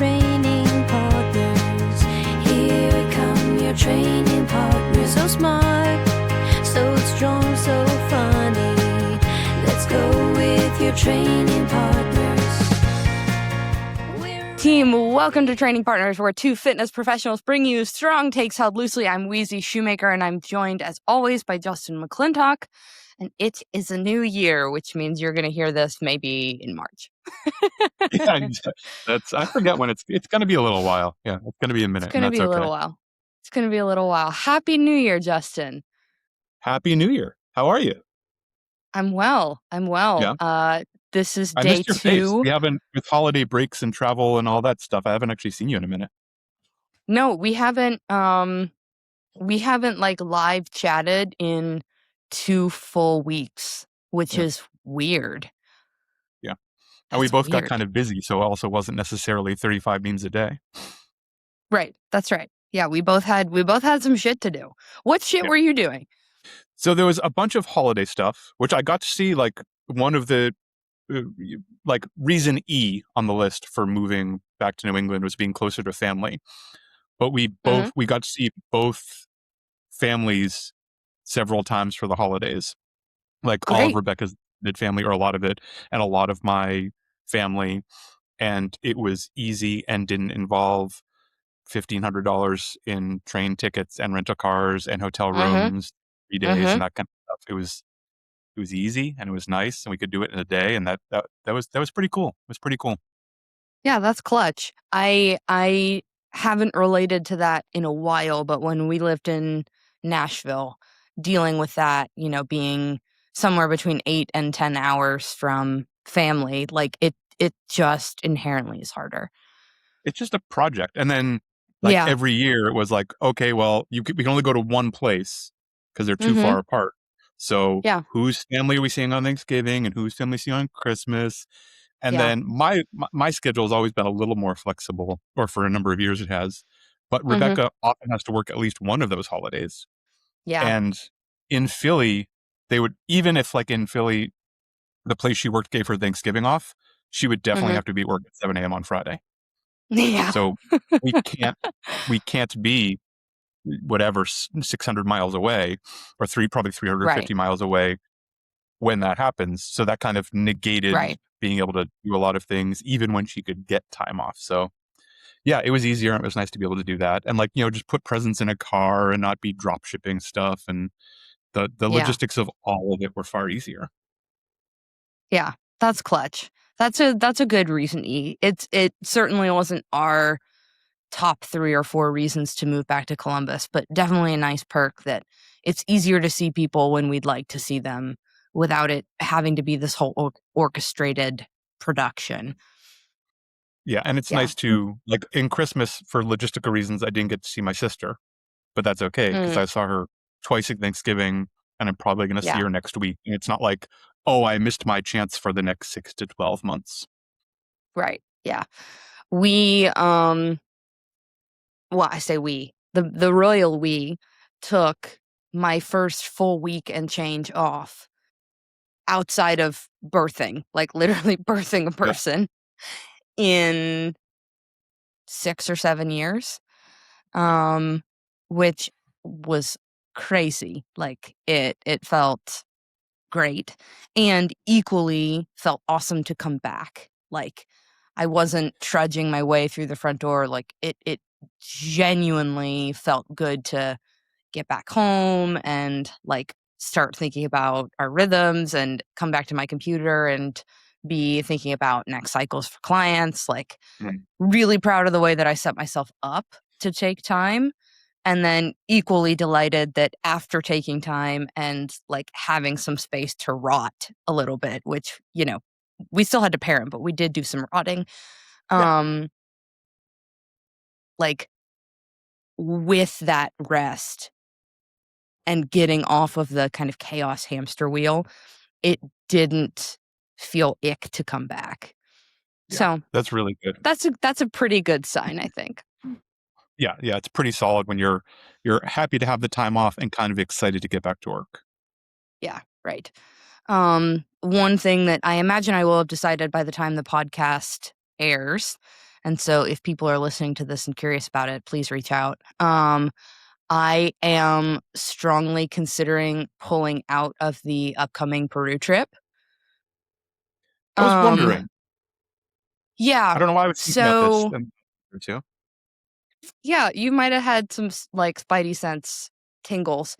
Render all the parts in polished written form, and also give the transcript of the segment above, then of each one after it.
training partners. Here come your training partners. So smart, so strong, so funny. Let's go with your training partners. Team, welcome to Training Partners, where two fitness professionals bring you strong takes held loosely. I'm Weezy Shoemaker, and I'm joined, as always, by Justin McClintock. And it is a new year, which means you're going to hear this maybe in March. Yeah, I forget when it's going to be a little while. Yeah, it's going to be a minute, It's going to and be that's a little okay. while. It's going to be a little while. Happy New Year, Justin. Happy New Year. How are you? I'm well. Yeah. This is I day missed your face. 2. We haven't, with holiday breaks and travel and all that stuff, I haven't actually seen you in a minute. No, we haven't like live chatted in 2 full weeks, which Yeah. is weird. Yeah. And we That's both got weird. kind of busy, so it also wasn't necessarily 35 memes a day. Right. That's right. Yeah, we both had some shit to do. What shit Yeah. were you doing? So there was a bunch of holiday stuff, which I got to see, like, one of the, like, reason E on the list for moving back to New England was being closer to family. But we got to see both families several times for the holidays. Like all of Great. Rebecca's family, or a lot of it, and a lot of my family. And it was easy and didn't involve $1,500 in train tickets and rental cars and hotel rooms, 3 days and that kind of stuff. It was easy and it was nice, and we could do it in a day, and that was pretty cool. It was pretty cool. Yeah, that's clutch. I haven't related to that in a while, but when we lived in Nashville, dealing with that, being somewhere between 8 and 10 hours from family, like it just inherently is harder. It's just a project. And then like Yeah. every year it was like, okay, well, we can only go to one place because they're too far apart. So Yeah. whose family are we seeing on Thanksgiving and whose family seeing on Christmas? And Yeah. then my schedule has always been a little more flexible, or for a number of years it has. But Rebecca often has to work at least one of those holidays. Yeah. And in Philly, they would, even if like in Philly, the place she worked gave her Thanksgiving off, she would definitely have to be at work at 7 a.m. on Friday. Yeah. So we can't be whatever 600 miles away, or probably 350 miles away when that happens. So that kind of negated being able to do a lot of things, even when she could get time off. So yeah, it was easier, and it was nice to be able to do that, and like, just put presents in a car and not be drop shipping stuff, and the logistics of all of it were far easier. Yeah, that's clutch. That's a good reason. It certainly wasn't our top 3 or 4 reasons to move back to Columbus, but definitely a nice perk that it's easier to see people when we'd like to see them without it having to be this whole orchestrated production. Yeah, and it's nice to, like, in Christmas, for logistical reasons, I didn't get to see my sister, but that's okay because I saw her twice at Thanksgiving, and I'm probably going to see her next week. And it's not like, oh, I missed my chance for the next 6 to 12 months. Right. Yeah. We, well, I say we, the royal we took my first full week and change off outside of birthing, like literally birthing a person in 6 or 7 years, which was crazy. Like it felt great, and equally felt awesome to come back. Like I wasn't trudging my way through the front door. Like it genuinely felt good to get back home and like start thinking about our rhythms and come back to my computer and be thinking about next cycles for clients. Like really proud of the way that I set myself up to take time. And then equally delighted that after taking time and like having some space to rot a little bit, which, we still had to parent, but we did do some rotting. Like with that rest and getting off of the kind of chaos hamster wheel, it didn't feel ick to come back. Yeah, so that's really good. That's a pretty good sign, I think. Yeah, it's pretty solid when you're happy to have the time off and kind of excited to get back to work. Yeah, right. One thing that I imagine I will have decided by the time the podcast airs, And so if people are listening to this and curious about it, please reach out. I am strongly considering pulling out of the upcoming Peru trip. I was wondering. Yeah. I don't know why I was thinking about this. Too. Yeah, you might have had some like spidey sense tingles.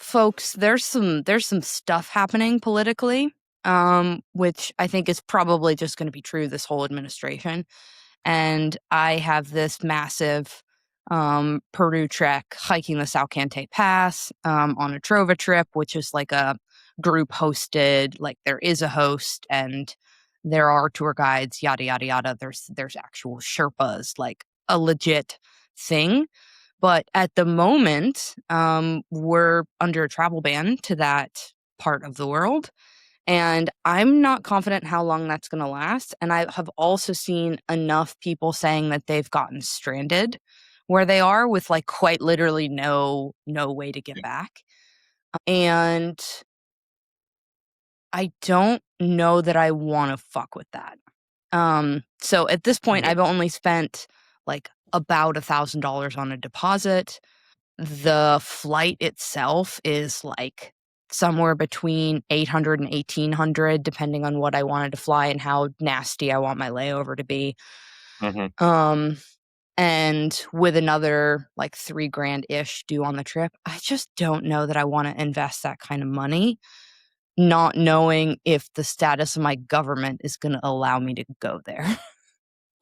Folks, there's some stuff happening politically, which I think is probably just going to be true this whole administration. And I have this massive Peru trek hiking the Salcante Pass on a Trova trip, which is like a group hosted, like there is a host and there are tour guides, yada yada yada. There's actual Sherpas, like a legit thing. But at the moment, we're under a travel ban to that part of the world. And I'm not confident how long that's going to last. And I have also seen enough people saying that they've gotten stranded where they are with like quite literally no way to get back. And I don't know that I want to fuck with that. So at this point, I've only spent like about $1,000 on a deposit. The flight itself is like somewhere between 800 and 1,800, depending on what I wanted to fly and how nasty I want my layover to be. And with another like $3,000-ish due on the trip, I just don't know that I want to invest that kind of money, not knowing if the status of my government is going to allow me to go there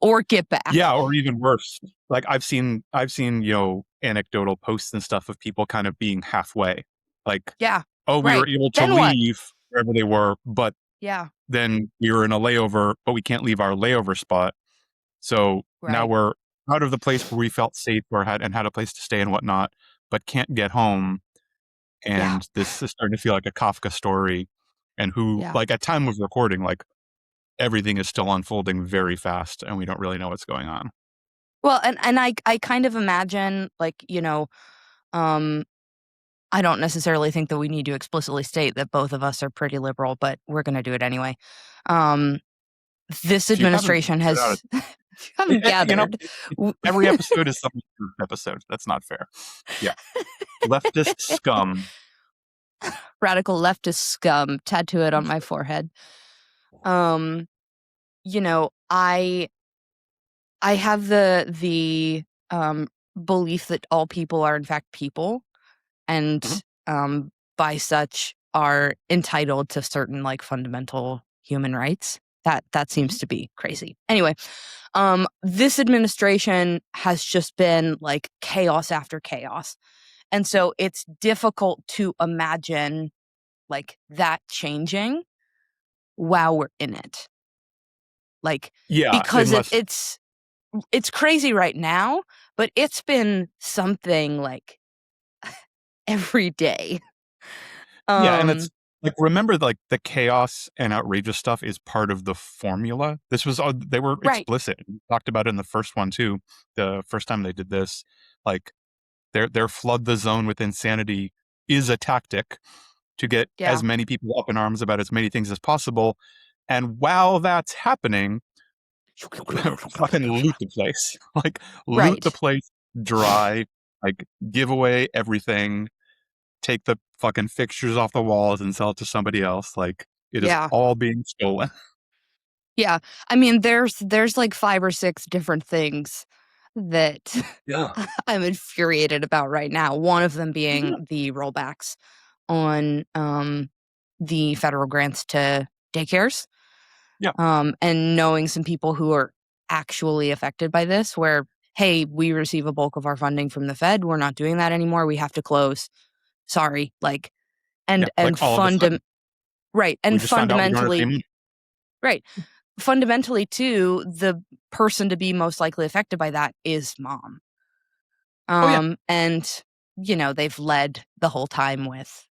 or get back. Yeah, or even worse. Like I've seen, anecdotal posts and stuff of people kind of being halfway. Like, we were able to leave wherever they were, but then we were in a layover, but we can't leave our layover spot. So now we're out of the place where we felt safe or had a place to stay and whatnot, but can't get home. And this is starting to feel like a Kafka story. And like at time of recording, like everything is still unfolding very fast and we don't really know what's going on. Well, and I kind of imagine like, I don't necessarily think that we need to explicitly state that both of us are pretty liberal, but we're going to do it anyway. This administration has haven't gathered. Every episode is some episode. That's not fair. Yeah. Leftist scum. Radical leftist scum. Tattoo it on my forehead. I have the belief that all people are in fact people, and by such are entitled to certain like fundamental human rights. That seems to be crazy. Anyway, this administration has just been like chaos after chaos. And so it's difficult to imagine like that changing while we're in it. Like, because it's crazy right now, but it's been something like every day. And it's like, remember, like the chaos and outrageous stuff is part of the formula. This was, they were explicit. We talked about it in the first one too. The first time they did this, like their flood the zone with insanity is a tactic to get as many people up in arms about as many things as possible. And while that's happening, fucking loot the place, like loot the place dry, like give away everything, take the fucking fixtures off the walls and sell it to somebody else. Like it is all being stolen. Yeah. I mean, there's like 5 or 6 different things that I'm infuriated about right now. One of them being the rollbacks on the federal grants to daycares. And knowing some people who are actually affected by this, where, hey, we receive a bulk of our funding from the Fed. We're not doing that anymore. We have to close. Sorry. Like, and like fundamentally, right. Fundamentally, too, the person to be most likely affected by that is mom. And, they've led the whole time with,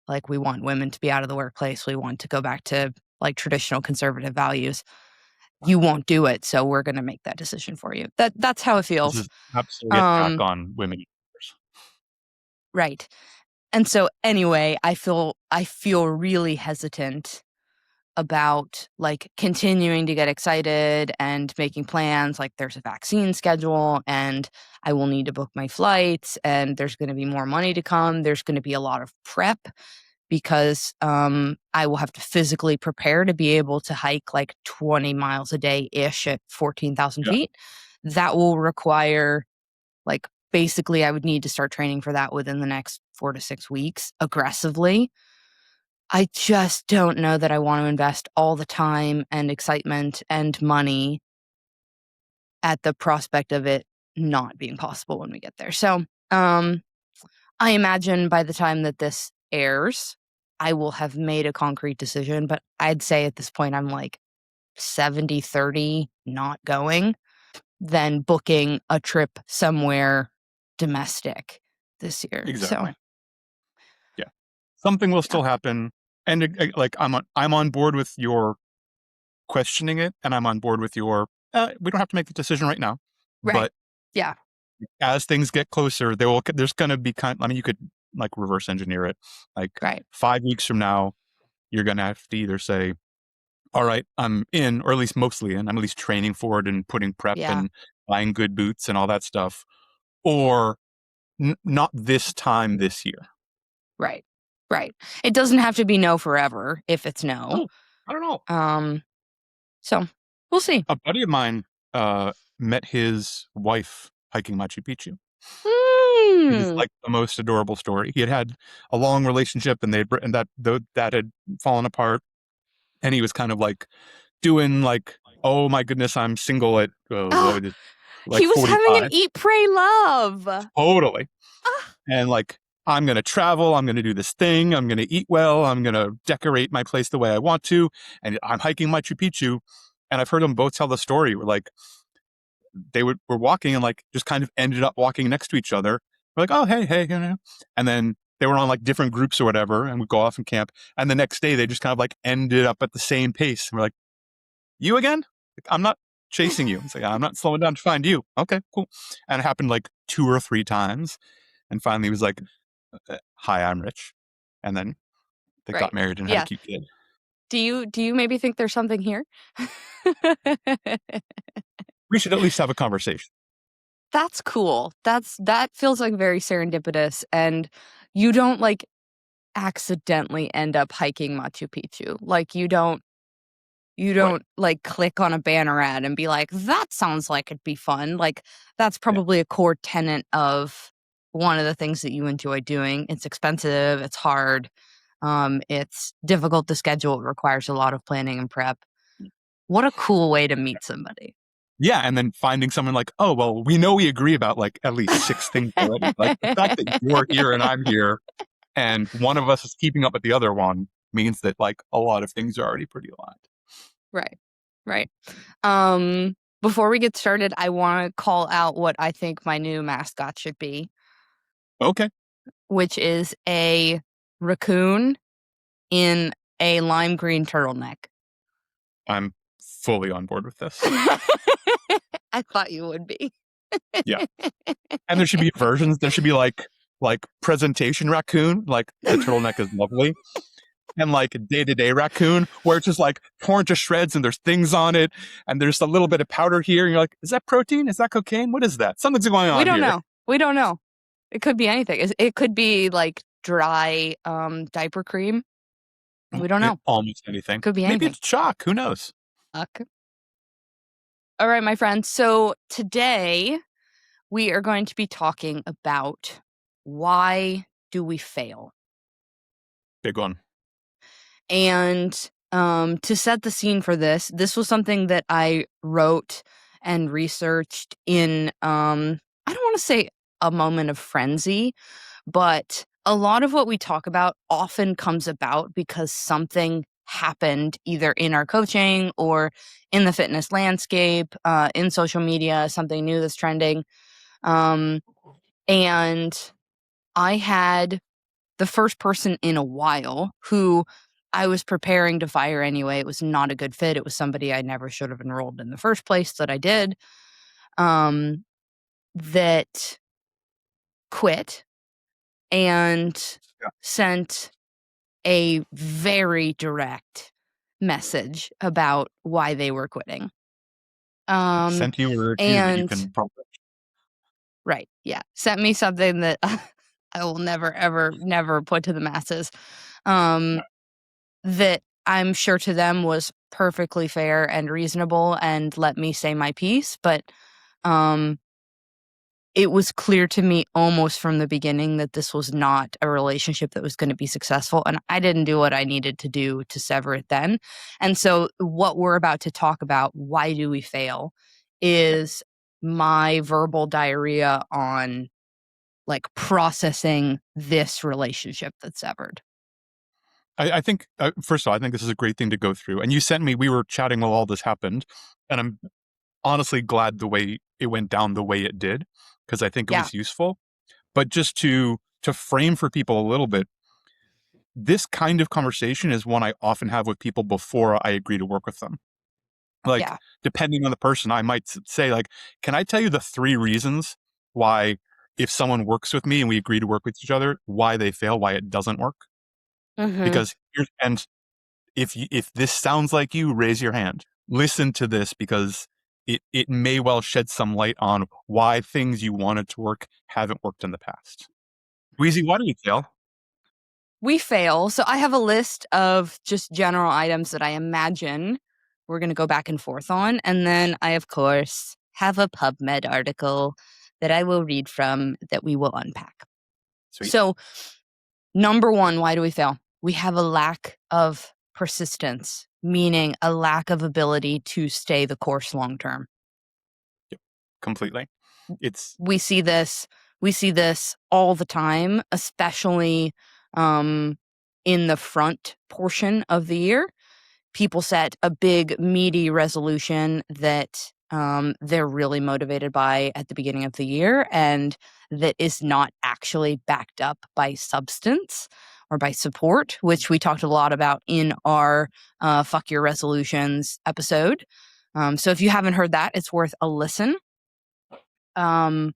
like, we want women to be out of the workplace. We want to go back to, like, traditional conservative values. You won't do it, so we're going to make that decision for you. That's how it feels. This is absolutely an attack on women. Right. And so, anyway, I feel really hesitant about like continuing to get excited and making plans. Like there's a vaccine schedule and I will need to book my flights and there's going to be more money to come. There's going to be a lot of prep because I will have to physically prepare to be able to hike like 20 miles a day-ish at 14,000 feet. That will require like basically I would need to start training for that within the next 4 to 6 weeks aggressively. I just don't know that I want to invest all the time and excitement and money at the prospect of it not being possible when we get there. So, I imagine by the time that this airs, I will have made a concrete decision, but I'd say at this point I'm like 70-30 not going than booking a trip somewhere domestic this year. Exactly. So, yeah, something will still happen, and like I'm on board with your questioning it, and I'm on board with your. We don't have to make the decision right now, but yeah, as things get closer, there's going to be I mean, you could like reverse engineer it. Like 5 weeks from now, you're going to have to either say, all right, I'm in, or at least mostly in. I'm at least training for it and putting prep and buying good boots and all that stuff. Or not this time this year. Right. It doesn't have to be no forever if it's no. Oh, I don't know. So we'll see. A buddy of mine met his wife hiking Machu Picchu. It is like the most adorable story. He had a long relationship, and that had fallen apart, and he was kind of like doing like, oh my goodness, I'm single at like he was 45. having an eat, pray, love. Totally. And like, I'm going to travel. I'm going to do this thing. I'm going to eat well. I'm going to decorate my place the way I want to. And I'm hiking Machu Picchu. And I've heard them both tell the story where like they were walking and like just kind of ended up walking next to each other. We're like, oh, hey, you know. And then they were on like different groups or whatever and would go off and camp. And the next day they just kind of like ended up at the same pace. And we're like, you again? Like, I'm not chasing you. It's like, I'm not slowing down to find you. Okay, cool. And it happened like 2 or 3 times. And finally he was like, hi, I'm Rich. And then they got married and had a cute kid. Do you maybe think there's something here? We should at least have a conversation. That's cool. That feels like very serendipitous, and you don't like accidentally end up hiking Machu Picchu. Like you don't like click on a banner ad and be like, that sounds like it'd be fun. Like that's probably a core tenet of one of the things that you enjoy doing. It's expensive, it's hard, it's difficult to schedule, it requires a lot of planning and prep. What a cool way to meet somebody. Yeah, and then finding someone like, oh, well, we know we agree about like at least 6 things already. Like the fact that you're here and I'm here and one of us is keeping up with the other one means that like a lot of things are already pretty aligned. Right. Before we get started, I want to call out what I think my new mascot should be. Okay. Which is a raccoon in a lime green turtleneck. I'm fully on board with this. I thought you would be. Yeah. And there should be versions. There should be like presentation raccoon, like the turtleneck is lovely. And like day-to-day raccoon, where it's just like torn to shreds and there's things on it and there's a little bit of powder here. And you're like, is that protein? Is that cocaine? What is that? Something's going on here. We don't know. It could be anything. It could be like dry diaper cream. We don't know. Almost anything. Could be anything. Maybe it's chalk. Who knows? All right, my friends. So today we are going to be talking about why do we fail? Big one. And to set the scene for this was something that I wrote and researched in, I don't want to say a moment of frenzy, but a lot of what we talk about often comes about because something happened either in our coaching or in the fitness landscape, in social media, something new that's trending. And I had the first person in a while who I was preparing to fire anyway. It was not a good fit. It was somebody I never should have enrolled in the first place that I did, that quit and sent a very direct message about why they were quitting. Sent you a review that you can publish. Right. Yeah. Sent me something that I will never, ever, never put to the masses. That I'm sure to them was perfectly fair and reasonable and let me say my piece. But it was clear to me almost from the beginning that this was not a relationship that was going to be successful. And I didn't do what I needed to do to sever it then. And so, what we're about to talk about, why do we fail, is my verbal diarrhea on like processing this relationship that's severed. I think, first of all, I think this is a great thing to go through. And you sent me, we were chatting while all this happened. And I'm honestly glad the way it went down the way it did, because I think it was useful. But just to frame for people a little bit, this kind of conversation is one I often have with people before I agree to work with them. Like, depending on the person, I might say, like, can I tell you the 3 reasons why, if someone works with me and we agree to work with each other, why they fail, why it doesn't work? Because if this sounds like you, raise your hand. Listen to this, because it may well shed some light on why things you wanted to work haven't worked in the past. Weezy, why do we fail? We fail. So I have a list of just general items that I imagine we're going to go back and forth on. And then I, of course, have a PubMed article that I will read from that we will unpack. Sweet. So, number 1, why do we fail? We have a lack of persistence, meaning a lack of ability to stay the course long term. Yep, completely. We see this all the time, especially in the front portion of the year. People set a big meaty resolution that they're really motivated by at the beginning of the year, and that is not actually backed up by substance or by support, which we talked a lot about in our Fuck Your Resolutions episode. So if you haven't heard that, it's worth a listen. And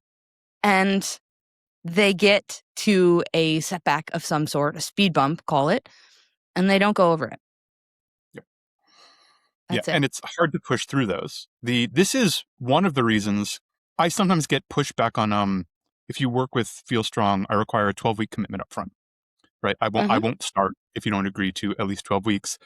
they get to a setback of some sort, a speed bump, call it, and they don't go over it. That's it. And it's hard to push through those. This is one of the reasons I sometimes get pushback on if you work with Feel Strong, I require a 12-week commitment up front. Right? I won't start if you don't agree to at least 12 weeks.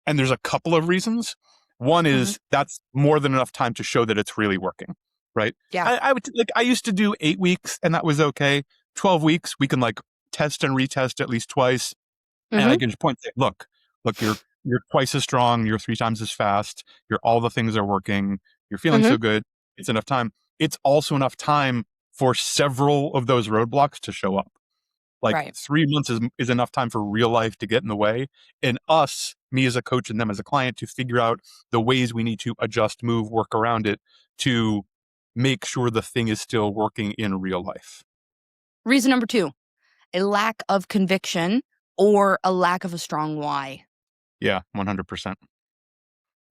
And there's a couple of reasons. One is that's more than enough time to show that it's really working. Right? Yeah. I used to do 8 weeks and that was okay. 12 weeks, we can like test and retest at least twice. And I can just point and say, look, you're twice as strong, you're 3 times as fast, all the things are working, you're feeling so good. It's enough time. It's also enough time for several of those roadblocks to show up. Like 3 months is enough time for real life to get in the way, and us, me as a coach and them as a client, to figure out the ways we need to adjust, move, work around it to make sure the thing is still working in real life. Reason number 2, a lack of conviction or a lack of a strong why. Yeah, 100%.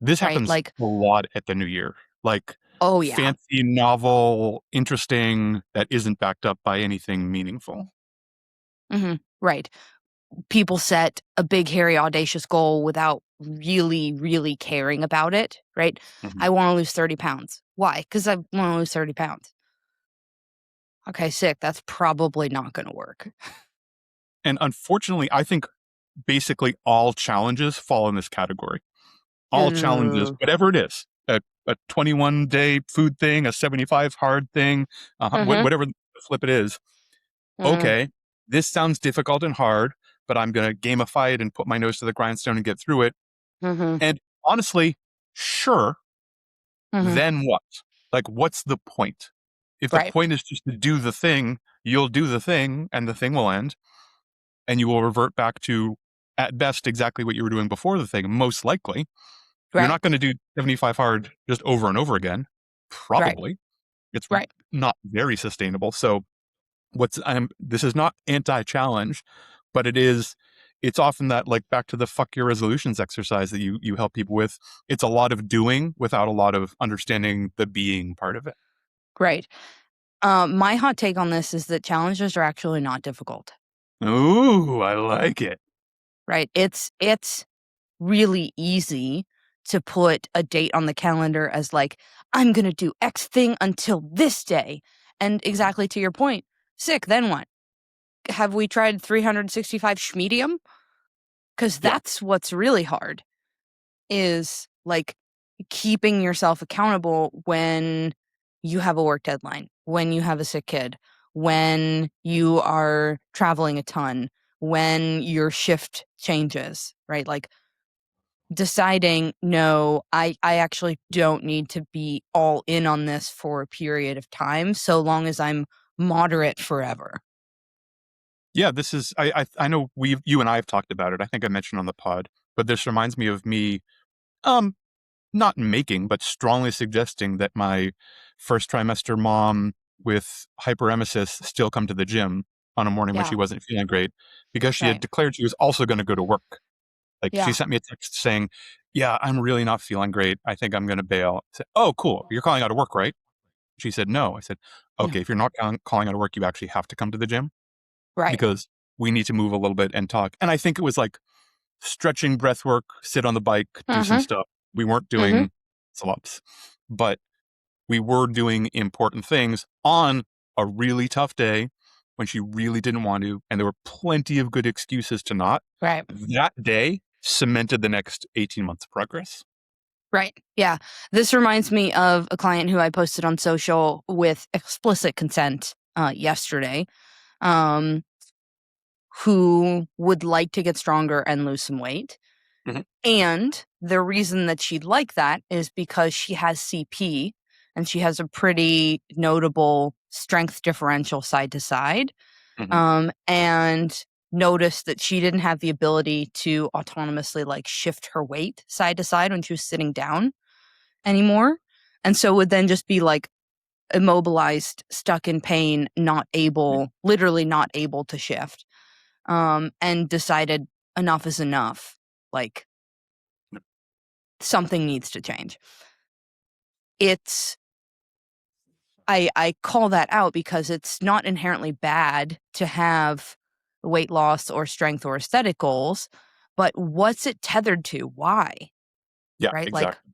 This happens a lot at the new year. Like, fancy, novel, interesting, that isn't backed up by anything meaningful. Right. People set a big, hairy, audacious goal without really, really caring about it, right? I want to lose 30 pounds. Why? Because I want to lose 30 pounds. Okay, sick. That's probably not going to work. And unfortunately, I think basically all challenges fall in this category. All challenges, whatever it is, a 21-day food thing, a 75 hard thing, whatever the flip it is. Okay, this sounds difficult and hard, but I'm going to gamify it and put my nose to the grindstone and get through it. And honestly, sure, then what? Like, what's the point? If the point is just to do the thing, you'll do the thing and the thing will end. And you will revert back to, at best, exactly what you were doing before the thing, most likely. You're not going to do 75 hard just over and over again. Probably. It's not very sustainable. So this is not anti-challenge, but it's often that, like, back to the Fuck Your Resolutions exercise that you help people with. It's a lot of doing without a lot of understanding the being part of it. Right. My hot take on this is that challenges are actually not difficult. Ooh, I like it. Right. It's really easy to put a date on the calendar as like, I'm going to do X thing until this day. And exactly to your point, sick, then what? Have we tried 365 schmedium? Because that's what's really hard, is like keeping yourself accountable when you have a work deadline, when you have a sick kid, when you are traveling a ton, when your shift changes, right? Like deciding, no, I actually don't need to be all in on this for a period of time, so long as I'm moderate forever. Yeah, this is, I know you and I have talked about it. I think I mentioned on the pod, but this reminds me of me, not making, but strongly suggesting that my first trimester mom with hyperemesis still come to the gym on a morning when she wasn't feeling great, because she had declared she was also going to go to work. Like she sent me a text saying, yeah, I'm really not feeling great. I think I'm going to bail. I said, oh, cool. You're calling out of work, right? She said, no. I said, okay, if you're not calling out of work, you actually have to come to the gym. Right. Because we need to move a little bit and talk. And I think it was like stretching, breath work, sit on the bike, do some stuff. We weren't doing muscle-ups, but we were doing important things on a really tough day when she really didn't want to, and there were plenty of good excuses to not. Right. That day cemented the next 18 months of progress. Right. Yeah. This reminds me of a client who I posted on social with explicit consent yesterday, who would like to get stronger and lose some weight. And the reason that she'd like that is because she has CP and she has a pretty notable strength differential side to side. And noticed that she didn't have the ability to autonomously like shift her weight side to side when she was sitting down anymore. And so would then just be like immobilized, stuck in pain, not able, literally not able to shift. And decided enough is enough. Like something needs to change. I call that out because it's not inherently bad to have weight loss or strength or aesthetic goals, but what's it tethered to? Why? Yeah, right? exactly.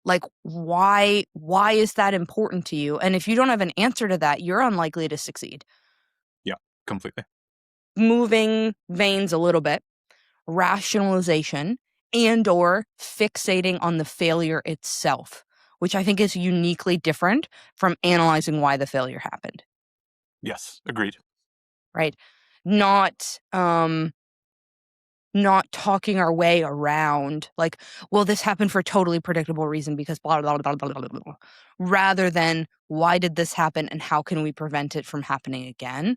Like why is that important to you? And if you don't have an answer to that, you're unlikely to succeed. Yeah, completely. Moving veins a little bit, rationalization, and or fixating on the failure itself, which I think is uniquely different from analyzing why the failure happened. Yes, agreed. Right? Not talking our way around like, well, this happened for a totally predictable reason because blah, blah, blah, blah, blah, blah, blah. Rather than why did this happen and how can we prevent it from happening again?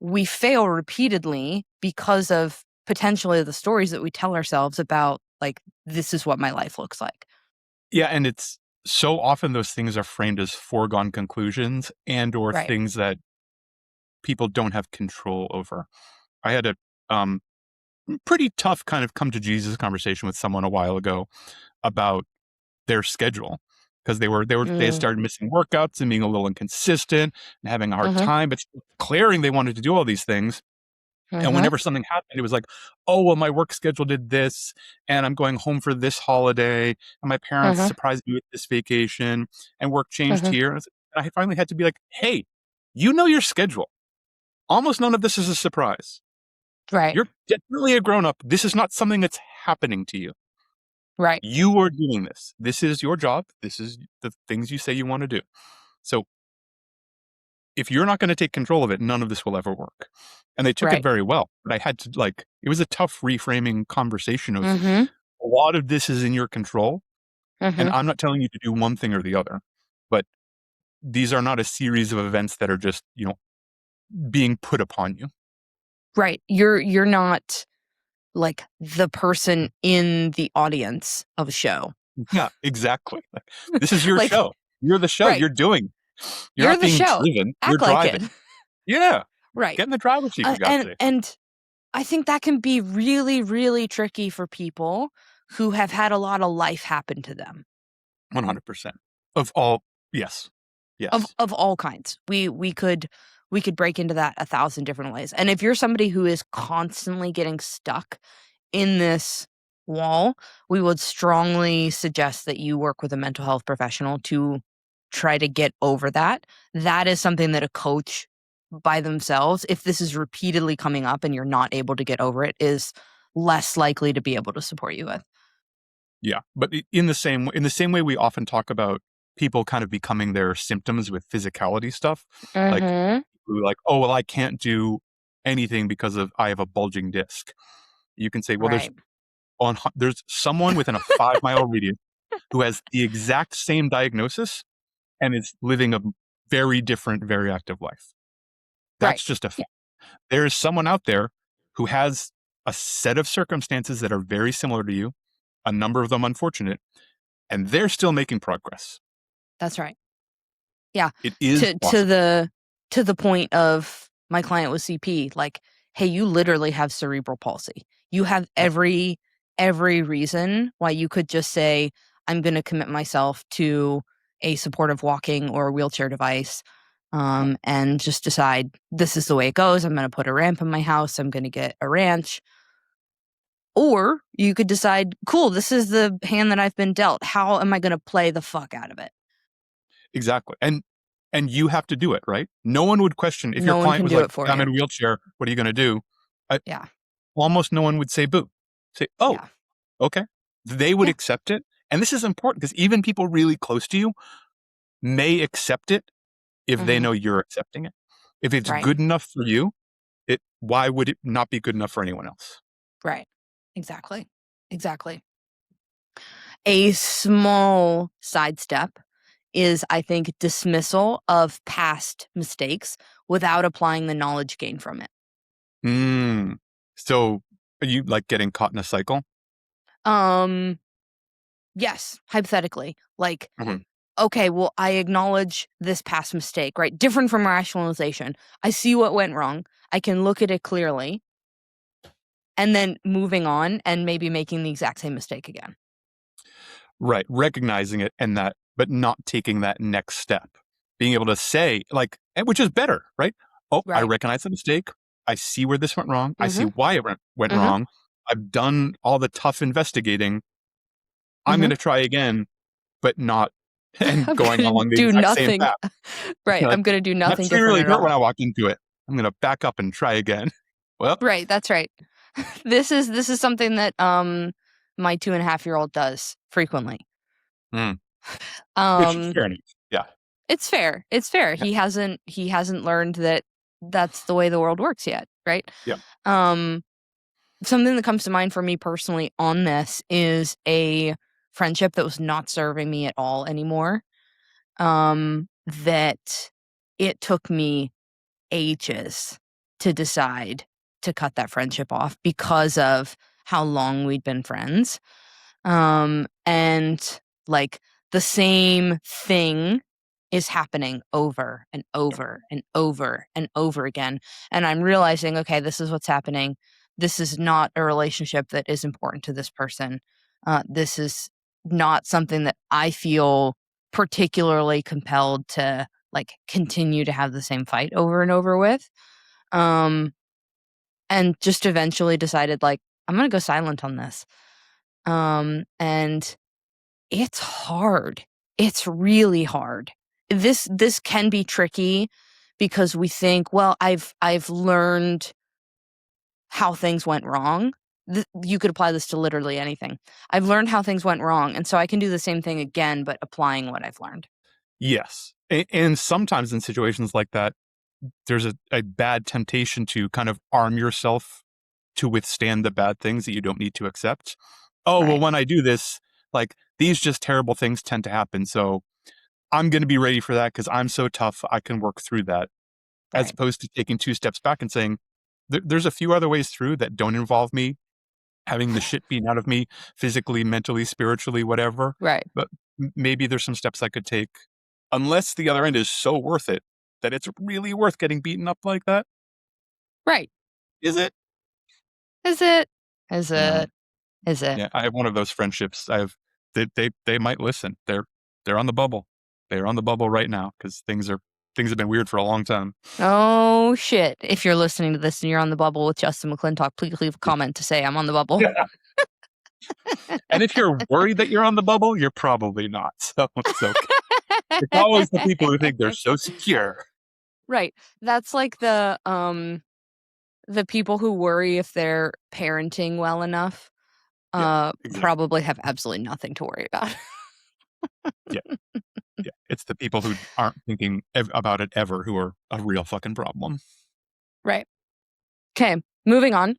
We fail repeatedly because of potentially the stories that we tell ourselves about like, this is what my life looks like. Yeah, and it's so often those things are framed as foregone conclusions and or things that people don't have control over. I had a pretty tough kind of come to Jesus conversation with someone a while ago about their schedule, because they had started missing workouts and being a little inconsistent and having a hard time, but declaring they wanted to do all these things. And whenever something happened, it was like, oh, well, my work schedule did this, and I'm going home for this holiday, and my parents surprised me with this vacation, and work changed here. And I finally had to be like, hey, you know your schedule. Almost none of this is a surprise. Right. You're definitely a grown-up. This is not something that's happening to you. Right. You are doing this. This is your job. This is the things you say you want to do. So if you're not going to take control of it, none of this will ever work. And they took it very well. But I had to it was a tough reframing conversation of a lot of this is in your control. And I'm not telling you to do one thing or the other, but these are not a series of events that are just, being put upon you. Right. You're not like the person in the audience of a show. Yeah, exactly. This is your show. You're the show. You're doing. You're not the being show. driven. Act You're like driving. it. Yeah. Right. Get in the driver's seat, for God's sake. And I think that can be really, really tricky for people who have had a lot of life happen to them. 100%. Of all, yes. Yes. Of all kinds. We could break into that 1,000 different ways. And if you're somebody who is constantly getting stuck in this wall, we would strongly suggest that you work with a mental health professional to try to get over that. That is something that a coach by themselves, if this is repeatedly coming up and you're not able to get over it, is less likely to be able to support you with. Yeah, but in the same way we often talk about people kind of becoming their symptoms with physicality stuff, like oh well, I can't do anything because I have a bulging disc. You can say, well, Right. there's someone within a 5-mile radius who has the exact same diagnosis and is living a very different, very active life. That's just a fact. There is someone out there who has a set of circumstances that are very similar to you, a number of them unfortunate, and they're still making progress. That's right. Yeah. It is to the point of my client with CP, like, hey, you literally have cerebral palsy. You have every reason why you could just say, I'm going to commit myself to a supportive walking or a wheelchair device, and just decide this is the way it goes. I'm going to put a ramp in my house. I'm going to get a ranch. Or you could decide, cool, this is the hand that I've been dealt. How am I going to play the fuck out of it? Exactly. And you have to do it, right? No one would question if your client was like, I'm in a wheelchair, what are you going to do? Yeah. Almost no one would say boo. Say, oh, okay. They would accept it. And this is important because even people really close to you may accept it if they know you're accepting it. If it's good enough for you, why would it not be good enough for anyone else? Right. Exactly. A small sidestep is, I think, dismissal of past mistakes without applying the knowledge gained from it. So are you like getting caught in a cycle? Yes, hypothetically. Like, okay, well, I acknowledge this past mistake, right? Different from rationalization. I see what went wrong. I can look at it clearly. And then moving on and maybe making the exact same mistake again. Right. Recognizing it but not taking that next step. Being able to say, like, which is better, right? Oh, I recognize the mistake. I see where this went wrong. I see why it went wrong. I've done all the tough investigating. I'm going to try again, but not going along the exact same path. Right. I'm going to do nothing different really at hurt all. when I walk into it. I'm going to back up and try again. Well, right. That's right. This is something that my 2.5-year-old does frequently. Which is fair enough. Yeah. It's fair. Yeah. He hasn't learned that that's the way the world works yet, right? Yeah. Something that comes to mind for me personally on this is a friendship that was not serving me at all anymore. That it took me ages to decide to cut that friendship off because of how long we'd been friends. And like the same thing is happening over and over and over and over again. And I'm realizing, okay, this is what's happening. This is not a relationship that is important to this person. This is not something that I feel particularly compelled to like continue to have the same fight over and over with. And just eventually decided like, I'm going to go silent on this. And it's hard. It's really hard. This can be tricky because we think, well, I've learned how things went wrong. You could apply this to literally anything. I've learned how things went wrong, and so I can do the same thing again, but applying what I've learned. Yes. And sometimes in situations like that, there's a bad temptation to kind of arm yourself to withstand the bad things that you don't need to accept. Oh, well, when I do this, like these just terrible things tend to happen. So I'm going to be ready for that because I'm so tough. I can work through that. As opposed to taking 2 steps back and saying, there's a few other ways through that don't involve me having the shit beaten out of me physically, mentally, spiritually, whatever. Right. But maybe there's some steps I could take unless the other end is so worth it that it's really worth getting beaten up like that. Right. Is it? Yeah, I have one of those friendships. They might listen. They're on the bubble. They're on the bubble right now because things have been weird for a long time. Oh shit. If you're listening to this and you're on the bubble with Justin McClintock, please leave a comment to say I'm on the bubble. Yeah. And if you're worried that you're on the bubble, you're probably not. So it's okay. It's always the people who think they're so secure. Right. That's like the people who worry if they're parenting well enough Yeah, exactly. probably have absolutely nothing to worry about. Yeah. Yeah. It's the people who aren't thinking about it ever who are a real fucking problem. Right. Okay, moving on.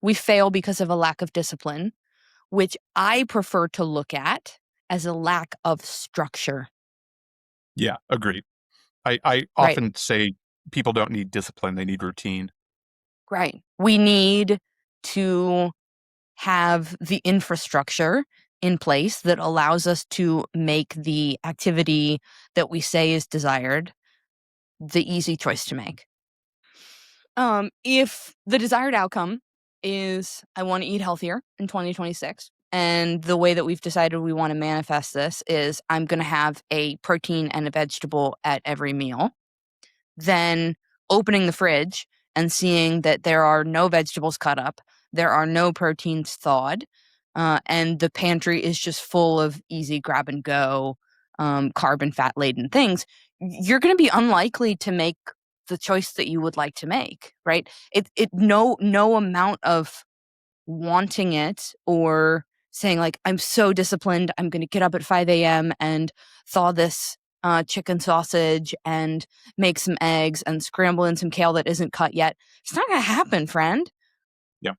We fail because of a lack of discipline, which I prefer to look at as a lack of structure. Yeah, agreed. I Right. often say people don't need discipline, they need routine. Right. We need to have the infrastructure in place that allows us to make the activity that we say is desired the easy choice to make. If the desired outcome is I want to eat healthier in 2026, and the way that we've decided we want to manifest this is I'm going to have a protein and a vegetable at every meal, then opening the fridge and seeing that there are no vegetables cut up, there are no proteins thawed, and the pantry is just full of easy grab and go, carb and fat laden things, you're going to be unlikely to make the choice that you would like to make, right? No amount of wanting it or saying like I'm so disciplined, I'm going to get up at 5 a.m. and thaw this chicken sausage and make some eggs and scramble in some kale that isn't cut yet. It's not going to happen, friend. Yeah.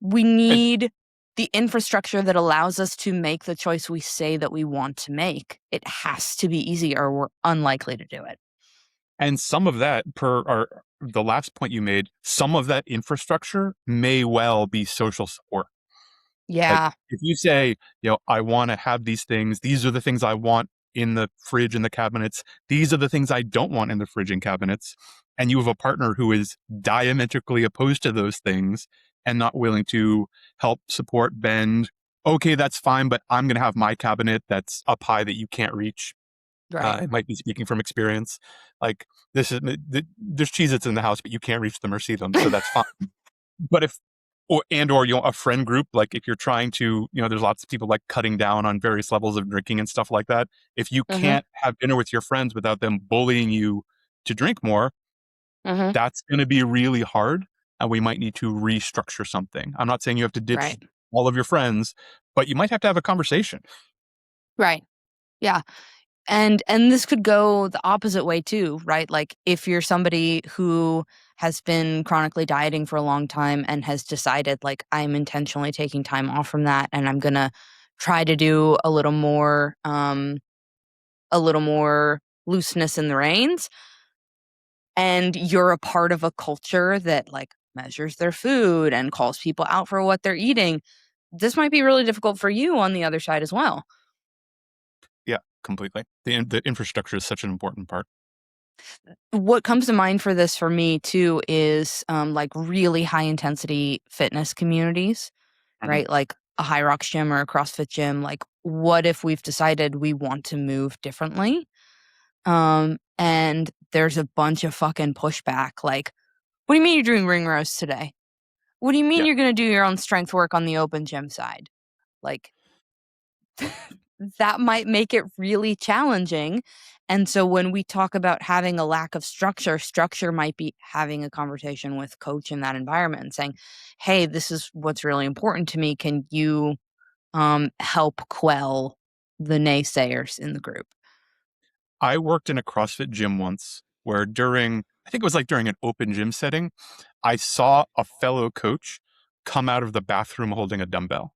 We need the infrastructure that allows us to make the choice we say that we want to make. It has to be easy or we're unlikely to do it. And some of that, the last point you made, some of that infrastructure may well be social support. Yeah. Like if you say, I want to have these things, these are the things I want in the fridge and the cabinets, these are the things I don't want in the fridge and cabinets, and you have a partner who is diametrically opposed to those things and not willing to help support, bend, okay, that's fine, but I'm going to have my cabinet that's up high that you can't reach. Right. I might be speaking from experience. Like there's Cheez-Its in the house, but you can't reach them or see them, so that's fine. But if or a friend group, like if you're trying to, there's lots of people like cutting down on various levels of drinking and stuff like that. If you can't have dinner with your friends without them bullying you to drink more, that's going to be really hard, and we might need to restructure something. I'm not saying you have to ditch all of your friends, but you might have to have a conversation. Right. Yeah. And this could go the opposite way too, right? Like if you're somebody who has been chronically dieting for a long time and has decided like I'm intentionally taking time off from that and I'm going to try to do a little more looseness in the reins, and you're a part of a culture that like measures their food and calls people out for what they're eating, this might be really difficult for you on the other side as well. Yeah, completely. The infrastructure is such an important part. What comes to mind for this for me too is like really high intensity fitness communities, right? Like a High Rocks gym or a CrossFit gym. Like, what if we've decided we want to move differently? And there's a bunch of fucking pushback. Like, what do you mean you're doing ring rows today? What do you mean you're going to do your own strength work on the open gym side? Like, that might make it really challenging. And so when we talk about having a lack of structure might be having a conversation with coach in that environment and saying, hey, this is what's really important to me. Can you help quell the naysayers in the group? I worked in a CrossFit gym once where I think it was like during an open gym setting, I saw a fellow coach come out of the bathroom holding a dumbbell.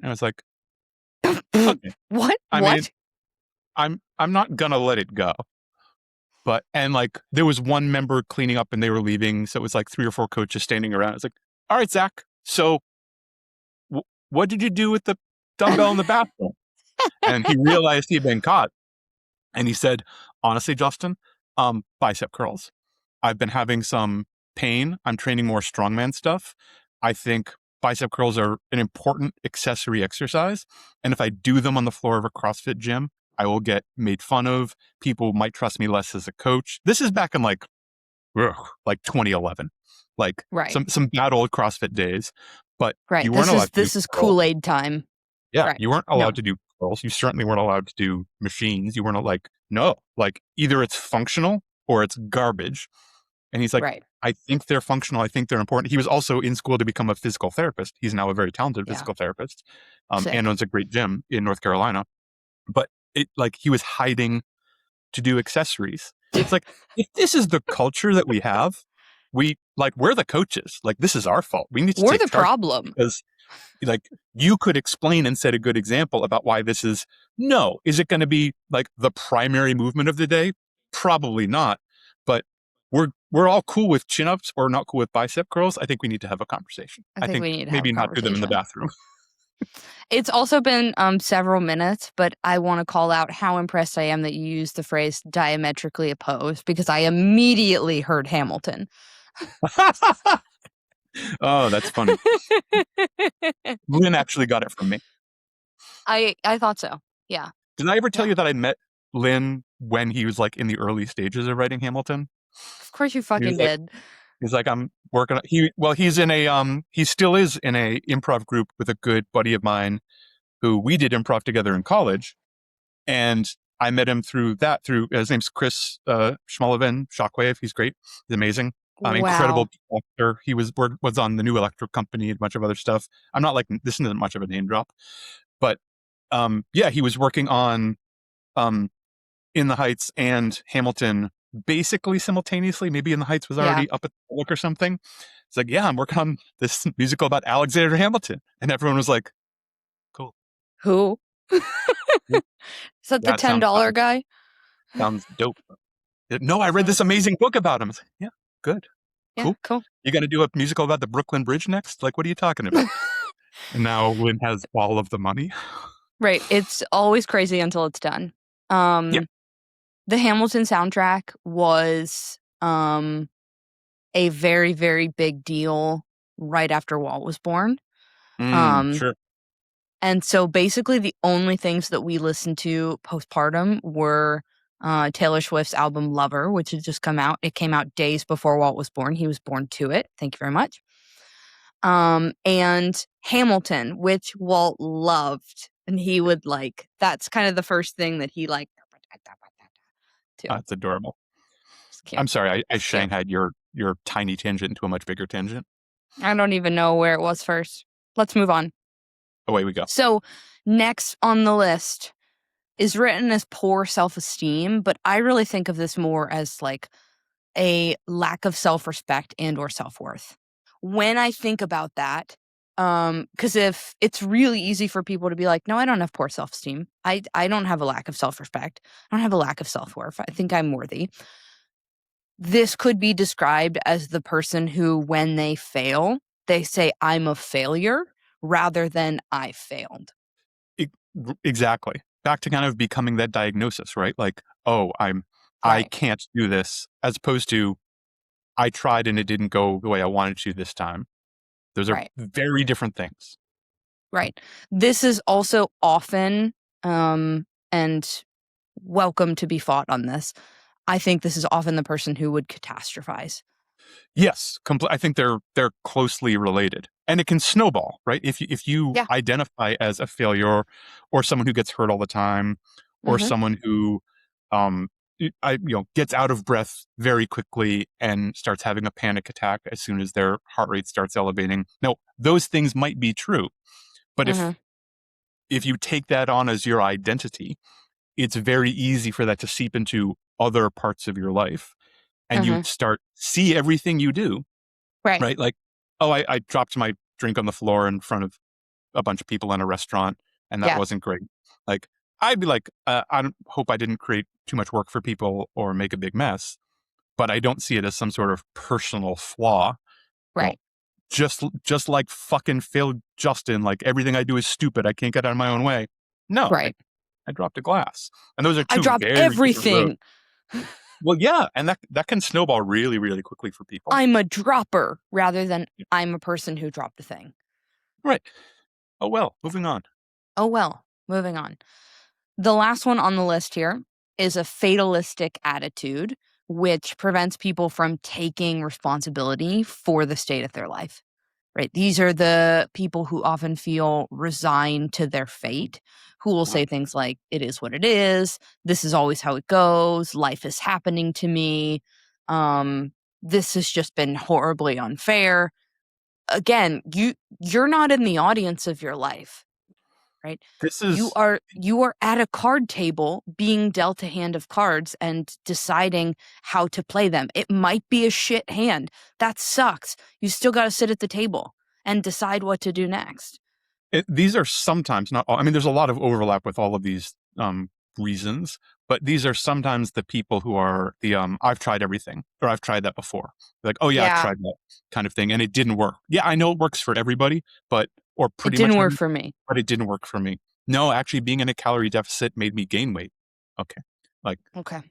And I was like, okay. What? I mean, I'm not gonna let it go. And like there was one member cleaning up and they were leaving, so it was like 3 or 4 coaches standing around. I was like, all right, Zach, so what did you do with the dumbbell in the bathroom? And he realized he had been caught. And he said, honestly, Justin, bicep curls. I've been having some pain. I'm training more strongman stuff. I think bicep curls are an important accessory exercise. And if I do them on the floor of a CrossFit gym, I will get made fun of. People might trust me less as a coach. This is back in like 2011, like some bad old CrossFit days. but Right. you weren't allowed to do This is curls. Kool-Aid time. Yeah, Right. you weren't allowed No. to do curls. You certainly weren't allowed to do machines. You weren't like, no, like either it's functional or it's garbage. And he's like, Right. I think they're functional. I think they're important. He was also in school to become a physical therapist. He's now a very talented Yeah. physical therapist, Sick. and owns a great gym in North Carolina. But it like he was hiding to do accessories. It's like, if this is the culture that we have, we're the coaches. Like, this is our fault. We need to We're take the charge problem. because like you could explain and set a good example about why this is. No, is it going to be like the primary movement of the day? Probably not. But we're all cool with chin-ups or not cool with bicep curls. I think we need to have a conversation. I think we need to have maybe a not do them in the conversation. bathroom. It's also been several minutes, but I want to call out how impressed I am that you used the phrase diametrically opposed, because I immediately heard Hamilton. Oh, that's funny. Lynn actually got it from me. I thought so. Yeah. Did I ever tell you that I met Lynn when he was like in the early stages of writing Hamilton? Of course you fucking like, did. He's like, I'm working. He's in a he still is in a improv group with a good buddy of mine who we did improv together in college. And I met him through his name's Chris Schmolevin, Shockwave. He's great. He's amazing. Incredible actor. He was on the New Electric Company and a bunch of other stuff. I'm not like, this isn't much of a name drop, but yeah, he was working on In the Heights and Hamilton basically simultaneously. Maybe In the Heights was already up at the book or something. It's like, yeah, I'm working on this musical about Alexander Hamilton. And everyone was like, cool. Who? Is that the $10 guy? Sounds dope. No, I read this amazing book about him. Like, yeah, good. Yeah, cool. You going to do a musical about the Brooklyn Bridge next? Like, what are you talking about? And now Lynn has all of the money. Right. It's always crazy until it's done. The Hamilton soundtrack was a very, very big deal right after Walt was born. Sure. And so basically the only things that we listened to postpartum were Taylor Swift's album Lover, which had just come out. It came out days before Walt was born. He was born to it. Thank you very much. And Hamilton, which Walt loved. And he would that's kind of the first thing that he liked. That's adorable. I'm sorry, I shanghaied your tiny tangent into a much bigger tangent. I don't even know where it was first. Let's move on. Away we go. So next on the list is written as poor self-esteem, but I really think of this more as like a lack of self-respect and or self-worth. When I think about that, because if it's really easy for people to be like, no, I don't have poor self-esteem. I don't have a lack of self-respect. I don't have a lack of self-worth. I think I'm worthy. This could be described as the person who, when they fail, they say, I'm a failure rather than I failed. Exactly. Back to kind of becoming that diagnosis, right? Like, oh, I can't do this, as opposed to I tried and it didn't go the way I wanted to this time. Those are very different things. Right. This is also often, and welcome to be fought on this, I think this is often the person who would catastrophize. Yes, I think they're closely related, and it can snowball, right? If you identify as a failure, or someone who gets hurt all the time, or someone who, gets out of breath very quickly and starts having a panic attack as soon as their heart rate starts elevating. Now, those things might be true, but if you take that on as your identity, it's very easy for that to seep into other parts of your life. And you see everything you do, right? Like, oh, I dropped my drink on the floor in front of a bunch of people in a restaurant, and that wasn't great. Like, I'd be like, I hope I didn't create too much work for people or make a big mess, but I don't see it as some sort of personal flaw. Right. Well, just like fucking Phil Justin, like everything I do is stupid. I can't get out of my own way. No, right. I dropped a glass, and those are two. I dropped everything. Well, yeah, and that can snowball really, really quickly for people. I'm a dropper rather than I'm a person who dropped a thing. Right. Oh, well, moving on. The last one on the list here is a fatalistic attitude, which prevents people from taking responsibility for the state of their life. right? These are the people who often feel resigned to their fate, who will say things like, it is what it is. This is always how it goes. Life is happening to me. This has just been horribly unfair. Again, you're not in the audience of your life, right? This You is are at a card table being dealt a hand of cards and deciding how to play them. It might be a shit hand. That sucks. You still got to sit at the table and decide what to do next. these are sometimes, not all. I mean, there's a lot of overlap with all of these reasons, but these are sometimes the people who are the I've tried everything, or I've tried that before. Like, oh yeah, I've Yeah. tried that kind of thing, and it didn't work. Yeah, I know it works for everybody, or It pretty didn't much work everybody, for me. but it didn't work for me. No, actually, being in a calorie deficit made me gain weight. Okay, like Okay.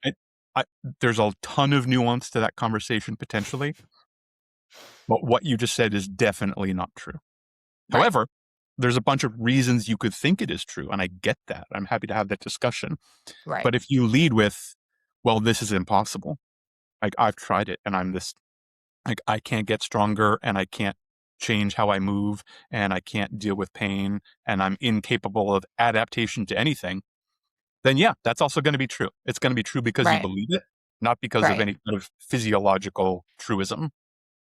there's a ton of nuance to that conversation potentially, but what you just said is definitely not true. Right. However, there's a bunch of reasons you could think it is true, and I get that. I'm happy to have that discussion. Right. But if you lead with, well, this is impossible. Like, I've tried it and I'm this, like, I can't get stronger and I can't change how I move and I can't deal with pain and I'm incapable of adaptation to anything, then yeah, that's also going to be true. It's going to be true because you Right. believe it, not because of Right. any kind of physiological truism.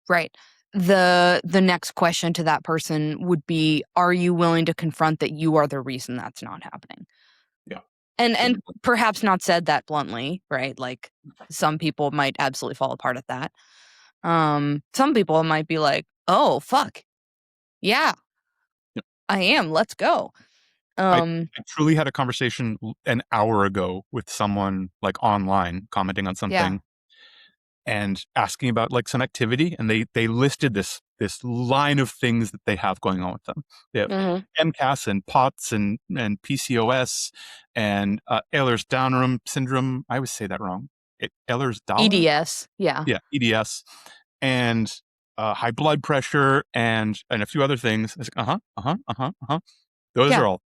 Right. The next question to that person would be, are you willing to confront that you are the reason that's not happening? Yeah. And perhaps not said that bluntly, right? Like, some people might absolutely fall apart at that. Some people might be like, oh, fuck. Yeah, Yeah. I am. Let's go. I truly had a conversation an hour ago with someone, like, online, commenting on Yeah. something and asking about, like, some activity, and they listed this line of things that they have going on with them. They have Mhm. MCAS and POTS and PCOS and Ehlers-Danlos syndrome. I always say that wrong. Ehlers-Danlos? EDS. Yeah. Yeah, EDS, and high blood pressure and a few other things. It's like, those Yeah. are all.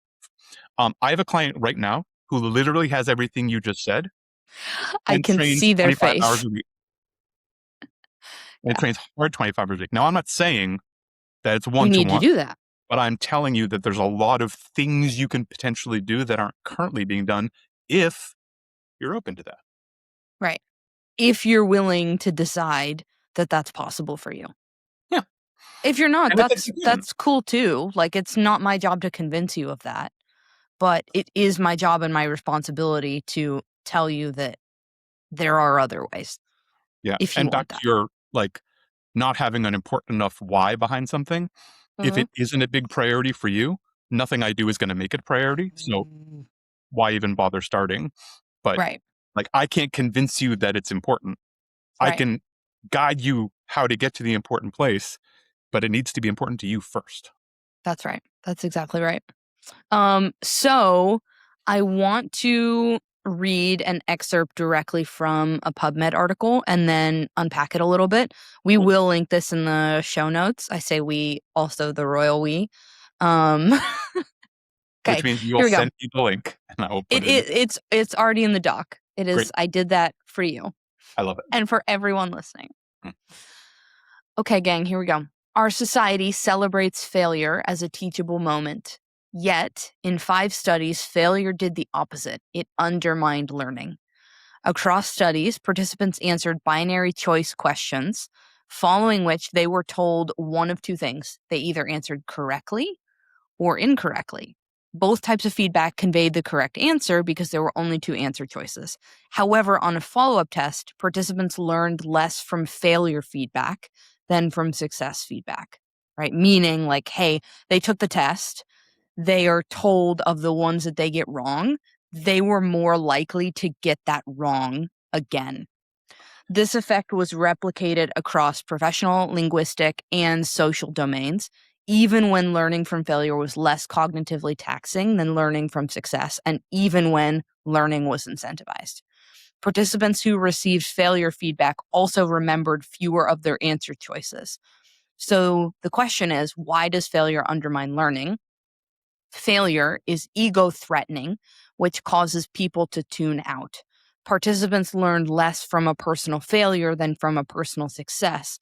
I have a client right now who literally has everything you just said I and can trains see their 25 hours face. a week. Yeah. And trains hard 25 hours a week. Now, I'm not saying that it's You need to one-to-one, do that. but I'm telling you that there's a lot of things you can potentially do that aren't currently being done if you're open to that. Right. If you're willing to decide that that's possible for you. Yeah. If you're not, And if it's that's cool too. Like, it's not my job to convince you of that, but it is my job and my responsibility to tell you that there are other ways yeah. if you And back want to that. your, like, not having an important enough why behind something. If Mhm. it isn't a big priority for you, nothing I do is going to make it a priority. So why even bother starting? But, Right. like, I can't convince you that it's important. I Right. can guide you how to get to the important place, but it needs to be important to you first. That's right. That's exactly right. So I want to read an excerpt directly from a PubMed article and then unpack it a little bit. We Cool. will link this in the show notes. I say we, also the royal we. Um, Which okay, means you will here we go. send me the link and I will put it. It's already in the doc. It is. Great. I did that for you I love it. and for everyone listening. Hmm. Okay, gang, here we go. Our society celebrates failure as a teachable moment. Yet, in 5 studies, failure did the opposite. It undermined learning. Across studies, participants answered binary choice questions, following which they were told one of 2 things. They either answered correctly or incorrectly. Both types of feedback conveyed the correct answer because there were only 2 answer choices. However, on a follow-up test, participants learned less from failure feedback than from success feedback, right? Meaning, like, hey, they took the test, they are told of the ones that they get wrong, they were more likely to get that wrong again. This effect was replicated across professional, linguistic, and social domains, even when learning from failure was less cognitively taxing than learning from success, and even when learning was incentivized. Participants who received failure feedback also remembered fewer of their answer choices. So the question is, why does failure undermine learning? Failure is ego threatening, which causes people to tune out. Participants learned less from a personal failure than from a personal success.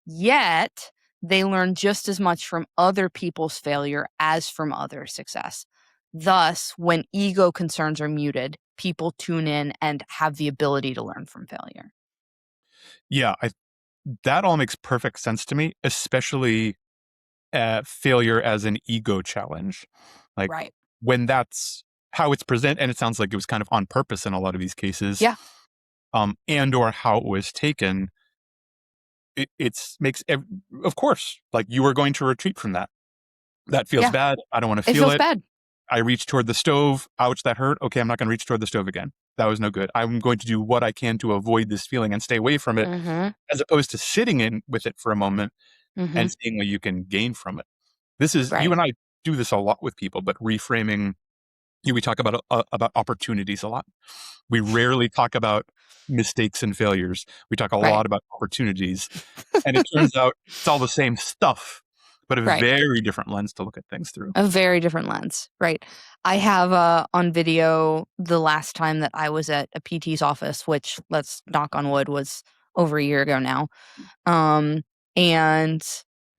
Yet, they learn just as much from other people's failure as from other success. Thus, when ego concerns are muted, people tune in and have the ability to learn from failure. Yeah, that all makes perfect sense to me, especially failure as an ego challenge. Like Right. when that's how it's presented, and it sounds like it was kind of on purpose in a lot of these cases. Yeah. And or how it was taken, of course, like you are going to retreat from that. That feels Yeah. bad. I don't want to It feel feels it. bad. I reach toward the stove. Ouch, that hurt. Okay, I'm not going to reach toward the stove again. That was no good. I'm going to do what I can to avoid this feeling and stay away from it, Mm-hmm. as opposed to sitting in with it for a moment Mm-hmm. and seeing what you can gain from it. This is, Right. you and I do this a lot with people, but reframing, we talk about opportunities a lot. We rarely talk about mistakes and failures. We talk a Right. lot about opportunities. And it turns out it's all the same stuff, but a Right. very different lens to look at things through. A very different lens, right? I have on video the last time that I was at a PT's office, which, let's knock on wood, was over a year ago now. And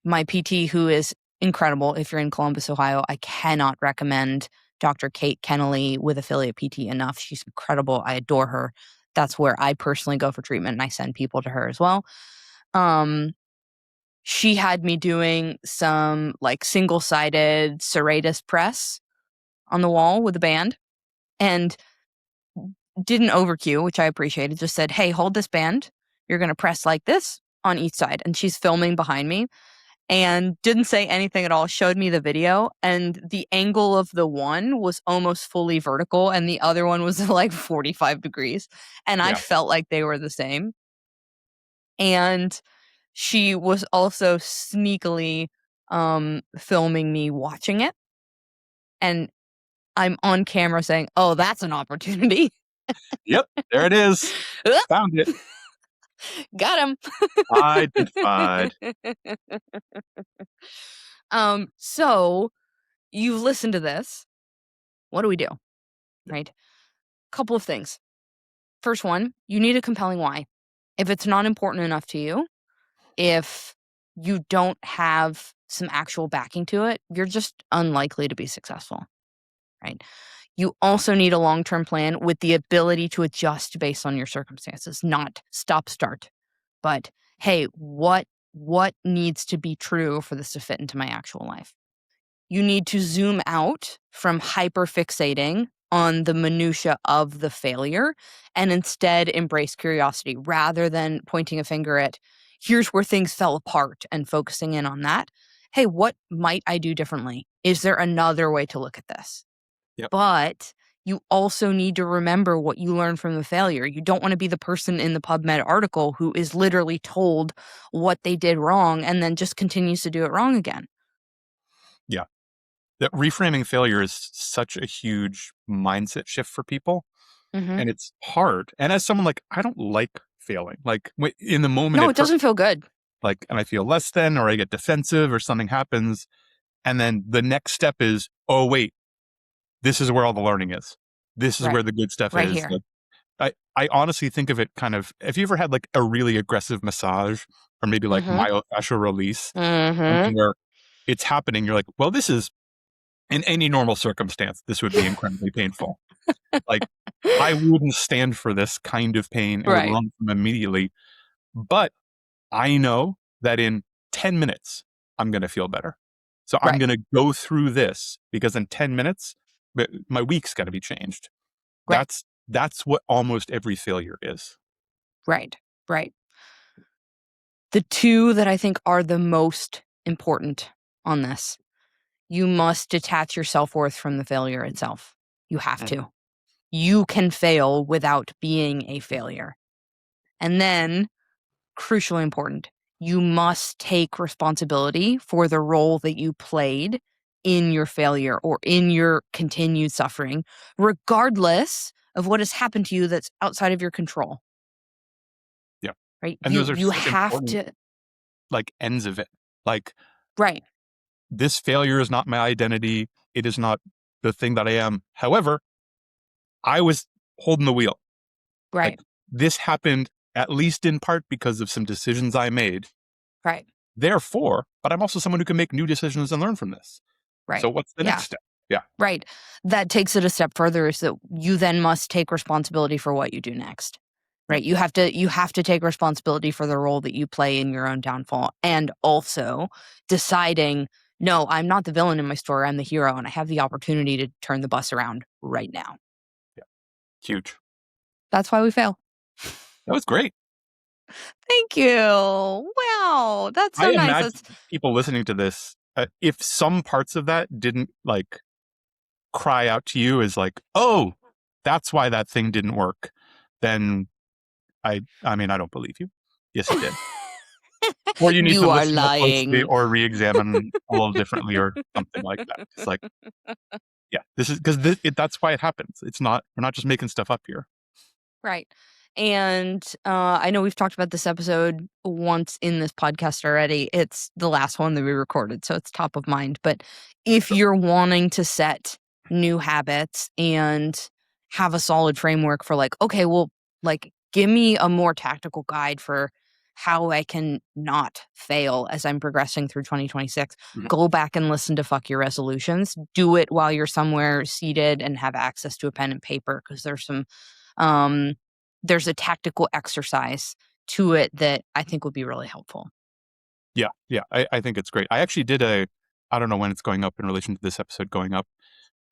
my PT, who is incredible, if you're in Columbus, Ohio, I cannot recommend Dr. Kate Kennelly with Affiliate PT enough. She's incredible. I adore her. That's where I personally go for treatment, and I send people to her as well. She had me doing some like single-sided serratus press on the wall with a band, and didn't overcue, which I appreciated. Just said, hey, hold this band. You're going to press like this on each side. And she's filming behind me and didn't say anything at all. Showed me the video, and the angle of the one was almost fully vertical and the other one was like 45 degrees. And I Yeah. felt like they were the same. And she was also sneakily filming me watching it. And I'm on camera saying, oh, that's an opportunity. Yep, there it is. Found it. Got him. Identified. So you've listened to this. What do we do? Right? Couple of things. First one, you need a compelling why. If it's not important enough to you, if you don't have some actual backing to it, you're just unlikely to be successful. Right? You also need a long-term plan with the ability to adjust based on your circumstances, not stop start. But hey, what needs to be true for this to fit into my actual life? You need to zoom out from hyperfixating on the minutia of the failure and instead embrace curiosity rather than pointing a finger at here's where things fell apart and focusing in on that. Hey, what might I do differently? Is there another way to look at this? Yep. But you also need to remember what you learned from the failure. You don't want to be the person in the PubMed article who is literally told what they did wrong and then just continues to do it wrong again. Yeah. That reframing failure is such a huge mindset shift for people. Mm-hmm. And it's hard. And as someone like, I don't like failing. Like in the moment. No, it doesn't feel good. Like, and I feel less than, or I get defensive or something happens. And then the next step is, oh, wait, this is where all the learning is. This is Right. where the good stuff Right is. here. Like, I honestly think of it kind of, if you ever had like a really aggressive massage or maybe like myofascial release, something where it's happening, you're like, well, this is, in any normal circumstance, this would be incredibly painful. Like, I wouldn't stand for this kind of pain and would run from immediately. But I know that in 10 minutes, I'm going to feel better. So I'm going to go through this because in 10 minutes, my week's got to be changed. Right. That's what almost every failure is. Right. The two that I think are the most important on this, you must detach your self-worth from the failure itself. You have to. You can fail without being a failure. And then, crucially important, you must take responsibility for the role that you played in your failure or in your continued suffering, regardless of what has happened to you that's outside of your control. Yeah. Right? And those are you such have to, like ends of it. Like, right. This failure is not my identity. It is not the thing that I am. However, I was holding the wheel. Right. Like, this happened at least in part because of some decisions I made. Right. Therefore, but I'm also someone who can make new decisions and learn from this. Right. So what's the next step? Yeah. Right. That takes it a step further, is that you then must take responsibility for what you do next. Right. You have to take responsibility for the role that you play in your own downfall, and also deciding, no, I'm not the villain in my story. I'm the hero, and I have the opportunity to turn the bus around right now. Yeah. Huge. That's why we fail. That was great. Thank you. Wow. That's so I nice. imagine people listening to this, if some parts of that didn't like cry out to you as like, oh, that's why that thing didn't work, then I mean, I don't believe you. Yes, it did. Or you need You to are listen more closely lying. or re-examine a little differently or something like that. It's like, yeah, this is because that's why it happens. We're not just making stuff up here. Right. And I know we've talked about this episode once in this podcast already. It's the last one that we recorded, so it's top of mind. But if you're wanting to set new habits and have a solid framework for like, okay, well, like give me a more tactical guide for how I can not fail as I'm progressing through 2026, go back and listen to Fuck Your Resolutions. Do it while you're somewhere seated and have access to a pen and paper, because there's a tactical exercise to it that I think would be really helpful. Yeah. I think it's great. I actually did I don't know when it's going up in relation to this episode going up,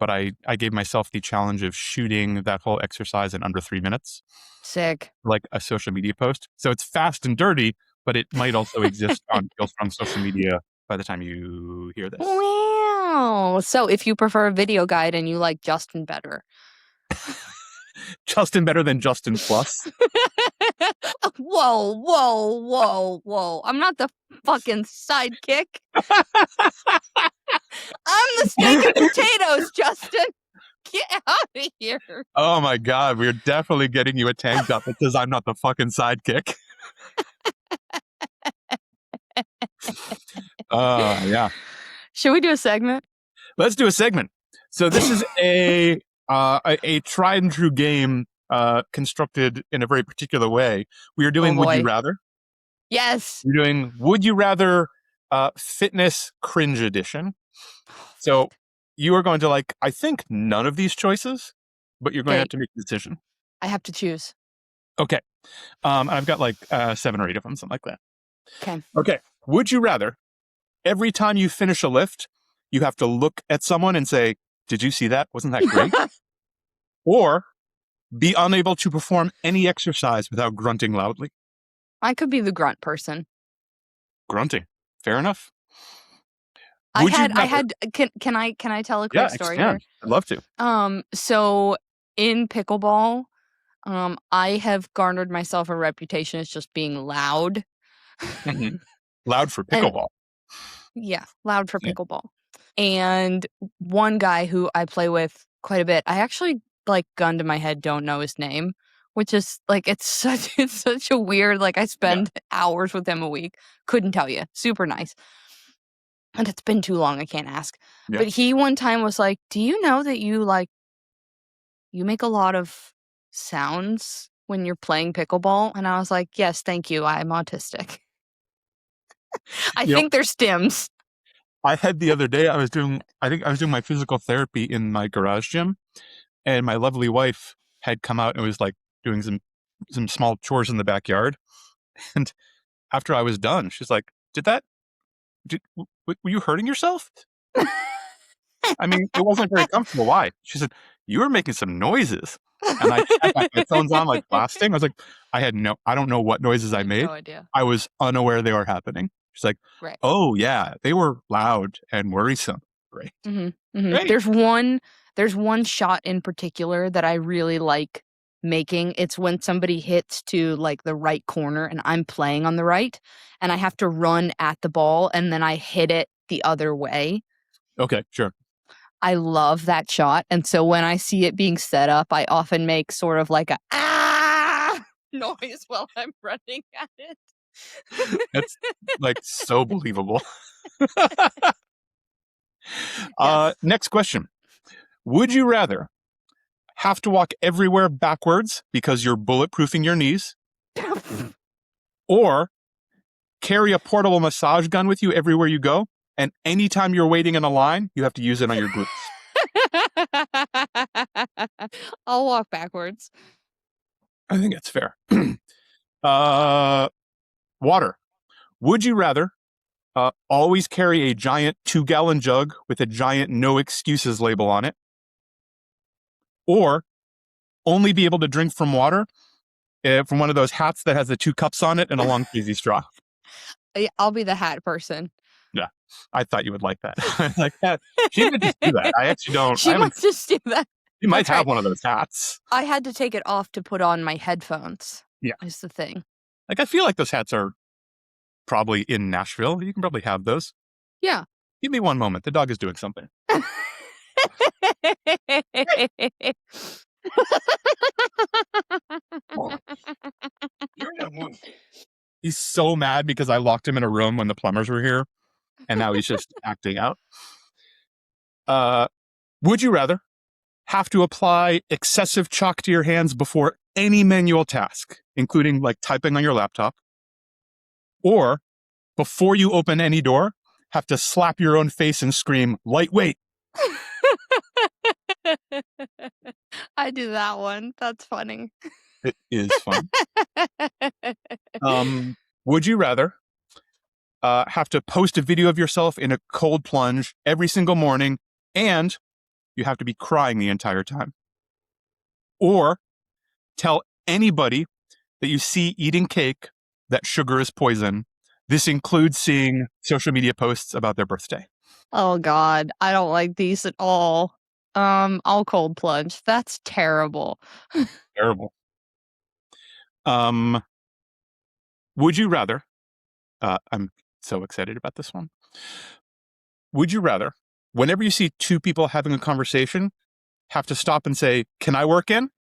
but I gave myself the challenge of shooting that whole exercise in under 3 minutes. Sick. Like a social media post. So it's fast and dirty, but it might also exist on Feel Strong social media by the time you hear this. Wow. So if you prefer a video guide and you like Justin better. Justin better than Justin Plus. Whoa. I'm not the fucking sidekick. I'm the steak and potatoes, Justin. Get out of here. Oh my God. We're definitely getting you a tank top that says I'm not the fucking sidekick. Yeah. Should we do a segment? Let's do a segment. So this is a tried and true game constructed in a very particular way. We are doing Would You Rather. Yes. We're doing Would You Rather Fitness Cringe Edition. So you are going to like, I think, none of these choices, but you're going to have to make a decision. I have to choose. Okay. I've got like 7 or 8 of them, something like that. Okay. Okay. Would you rather every time you finish a lift, you have to look at someone and say, did you see that? Wasn't that great? Or be unable to perform any exercise without grunting loudly? I could be the grunt person. Grunting. Fair enough. Can I tell a quick story here? I'd love to. So in pickleball, I have garnered myself a reputation as just being loud. Loud for pickleball. Loud for pickleball. And one guy who I play with quite a bit, I actually like gun to my head don't know his name, which is like it's such a weird, like I spend hours with him a week. Couldn't tell you. Super nice. And it's been too long, I can't ask. Yeah. But he one time was like, do you know that you make a lot of sounds when you're playing pickleball? And I was like, yes, thank you. I'm autistic. I think they're stims. I had the other day, I was doing my physical therapy in my garage gym, and my lovely wife had come out and was like doing some small chores in the backyard. And after I was done, she's like, were you hurting yourself? I mean, it wasn't very comfortable. Why? She said, you were making some noises. And I had my headphones on like blasting. I was like, I don't know what noises I made. No idea. I was unaware they were happening. She's like, oh yeah, they were loud and worrisome. Great. Mm-hmm. Mm-hmm. Great. There's one shot in particular that I really like making. It's when somebody hits to like the right corner and I'm playing on the right and I have to run at the ball and then I hit it the other way. Okay, sure. I love that shot. And so when I see it being set up, I often make sort of like a ah noise while I'm running at it. That's like so believable. Next question. Would you rather have to walk everywhere backwards because you're bulletproofing your knees, or carry a portable massage gun with you everywhere you go, and anytime you're waiting in a line, you have to use it on your glutes. I'll walk backwards. I think it's fair. Water. Would you rather always carry a giant 2-gallon jug with a giant no excuses label on it, or only be able to drink from water from one of those hats that has the 2 cups on it and a long crazy straw? I'll be the hat person. Yeah, I thought you would like that. Like that. She might just do that. I actually don't. She might just do that. You might have one of those hats. I had to take it off to put on my headphones. Yeah. Is the thing. Like, I feel like those hats are probably in Nashville. You can probably have those. Yeah. Give me one moment. The dog is doing something. He's so mad because I locked him in a room when the plumbers were here, and now he's just acting out. Would you rather have to apply excessive chalk to your hands before any manual task, including like typing on your laptop, or before you open any door, have to slap your own face and scream, lightweight? I do that one. That's funny. It is fun. Would you rather have to post a video of yourself in a cold plunge every single morning, and you have to be crying the entire time, or tell anybody that you see eating cake that sugar is poison? This includes seeing social media posts about their birthday. Oh God, I don't like these at all. I'll cold plunge. That's terrible. Terrible. Would you rather, I'm so excited about this one. Would you rather, whenever you see 2 people having a conversation, have to stop and say, "Can I work in?"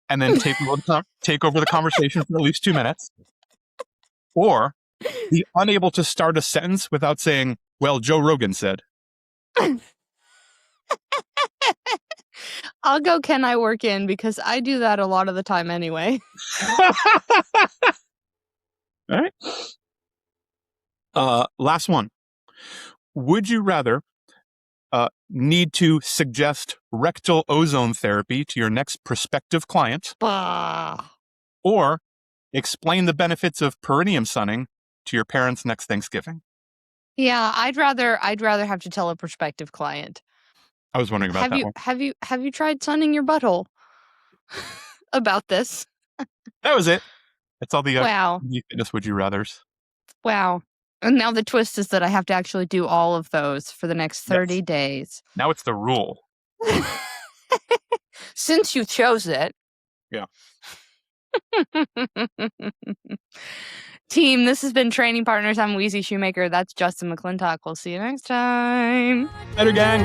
and then take over the conversation for at least 2 minutes? Or be unable to start a sentence without saying, "Well, Joe Rogan said." I'll go, "Can I work in?" because I do that a lot of the time anyway. All right. Last one. Would you rather need to suggest rectal ozone therapy to your next prospective client, or explain the benefits of perineum sunning to your parents next Thanksgiving? Yeah, I'd rather have to tell a prospective client. I was wondering about that one. Have you tried sunning your butthole about this? That was it. That's all the Wow. fitness would you rathers. Wow. And now the twist is that I have to actually do all of those for the next 30 days. Now it's the rule. Since you chose it. Yeah. Team, this has been Training Partners. I'm Weezy Shoemaker. That's Justin McClintock. We'll see you next time. Later, gang.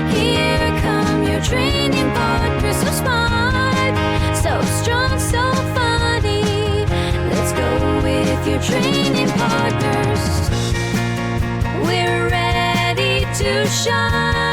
Here come your training partners, so smart, so strong, so funny. Let's go with your training partners. We're ready to shine.